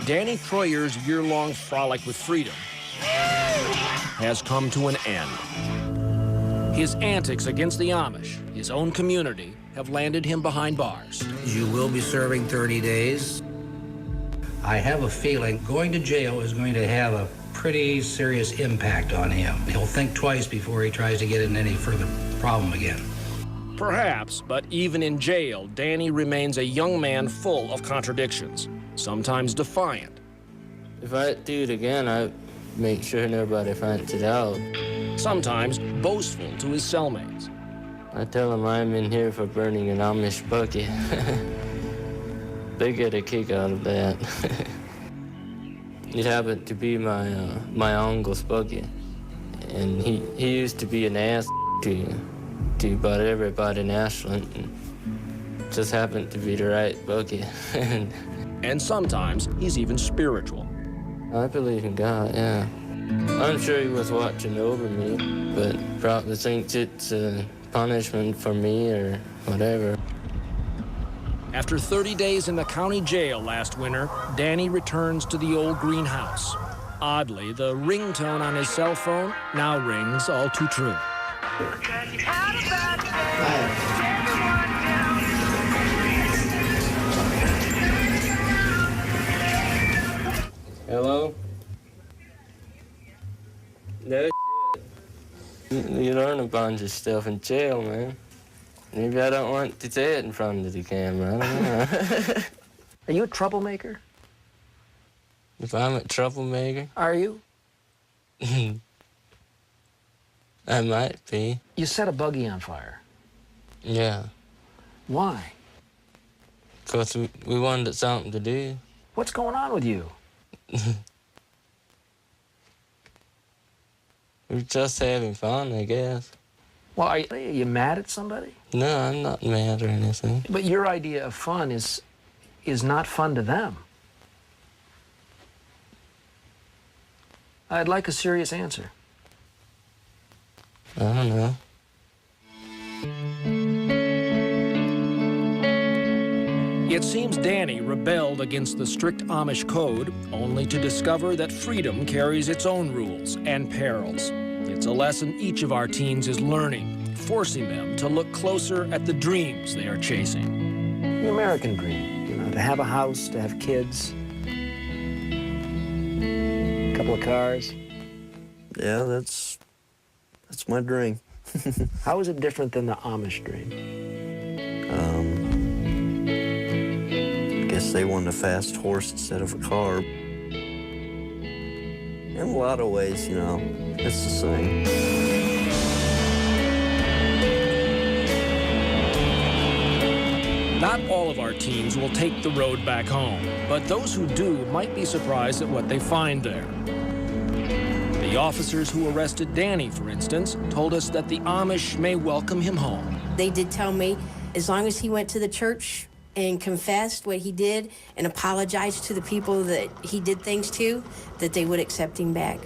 Danny Troyer's year-long frolic with freedom has come to an end. His antics against the Amish, his own community, have landed him behind bars. You will be serving 30 days. I have a feeling going to jail is going to have a pretty serious impact on him. He'll think twice before he tries to get in any further problem again. Perhaps, but even in jail, Danny remains a young man full of contradictions, sometimes defiant. If I do it again, I make sure nobody finds it out. Sometimes boastful to his cellmates. I tell them I'm in here for burning an Amish bucket. They get a kick out of that. It happened to be my uncle's bucket, and he used to be an ass to about everybody in Ashland. And just happened to be the right bucket. And sometimes he's even spiritual. I believe in God, yeah. I'm sure he was watching over me, but probably thinks it's a punishment for me or whatever. After 30 days in the county jail last winter, Danny returns to the old greenhouse. Oddly, the ringtone on his cell phone now rings all too true. Hello? No shit. You learn a bunch of stuff in jail, man. Maybe I don't want to say it in front of the camera. I don't know. Are you a troublemaker? If I'm a troublemaker? Are you? I might be. You set a buggy on fire. Yeah. Why? Because we wanted something to do. What's going on with you? We're just having fun, I guess. Well, are you mad at somebody? No, I'm not mad or anything. But your idea of fun is not fun to them. I'd like a serious answer. I don't know. It seems Danny rebelled against the strict Amish code, only to discover that freedom carries its own rules and perils. It's a lesson each of our teens is learning, forcing them to look closer at the dreams they are chasing. The American dream, you know, to have a house, to have kids, a couple of cars. Yeah, that's my dream. How is it different than the Amish dream? I guess they wanted a fast horse instead of a car. In a lot of ways, you know, it's the same. Not all of our teens will take the road back home, but those who do might be surprised at what they find there. The officers who arrested Danny, for instance, told us that the Amish may welcome him home. They did tell me as long as he went to the church and confessed what he did and apologized to the people that he did things to, that they would accept him back.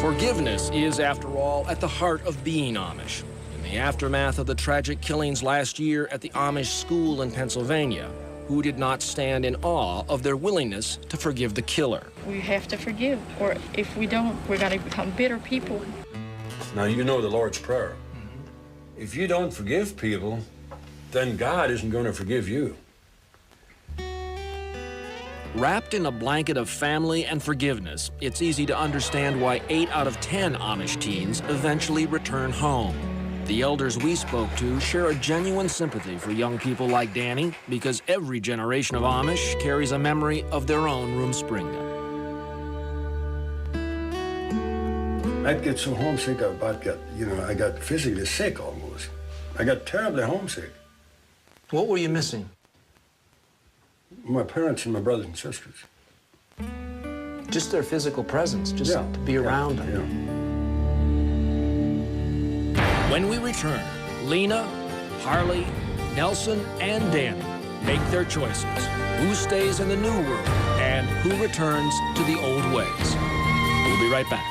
Forgiveness is, after all, at the heart of being Amish. In the aftermath of the tragic killings last year at the Amish school in Pennsylvania, who did not stand in awe of their willingness to forgive the killer? We have to forgive, or if we don't, we're going to become bitter people. Now, you know the Lord's Prayer. If you don't forgive people, then God isn't going to forgive you. Wrapped in a blanket of family and forgiveness, it's easy to understand why 8 out of 10 Amish teens eventually return home. The elders we spoke to share a genuine sympathy for young people like Danny, because every generation of Amish carries a memory of their own Rumspringa. I'd get so homesick I got physically sick almost. I got terribly homesick. What were you missing? My parents and my brothers and sisters. Just their physical presence, just to be around them. Yeah. When we return, Lena, Harley, Nelson, and Danny make their choices. Who stays in the new world and who returns to the old ways. We'll be right back.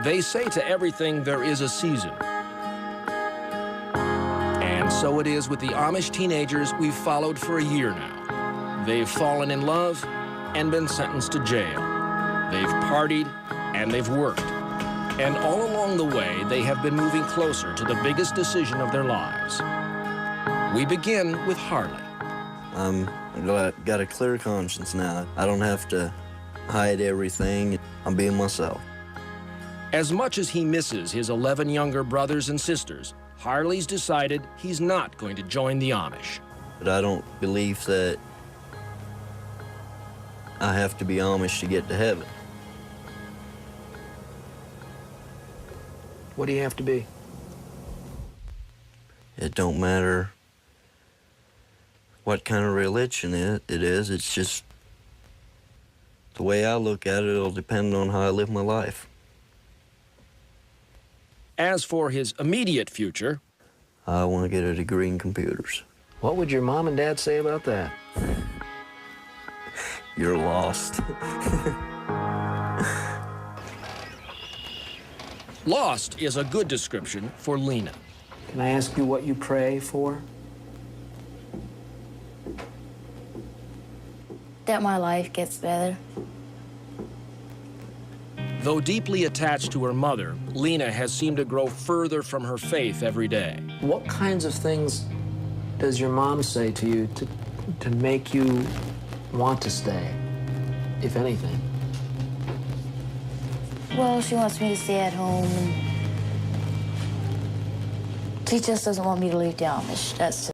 They say to everything there is a season. And so it is with the Amish teenagers we've followed for a year now. They've fallen in love and been sentenced to jail. They've partied and they've worked. And all along the way, they have been moving closer to the biggest decision of their lives. We begin with Harley. I'm got a clear conscience now. I don't have to hide everything. I'm being myself. As much as he misses his 11 younger brothers and sisters, Harley's decided he's not going to join the Amish. But I don't believe that I have to be Amish to get to heaven. What do you have to be? It don't matter what kind of religion it is. It's just the way I look at it. It'll depend on how I live my life. As for his immediate future, I want to get a degree in computers. What would your mom and dad say about that? You're lost. lost is a good description for Lena. Can I ask you what you pray for? That my life gets better. Though deeply attached to her mother, Lena has seemed to grow further from her faith every day. What kinds of things does your mom say to you to make you want to stay, if anything? Well, she wants me to stay at home, and she just doesn't want me to leave the Amish. That's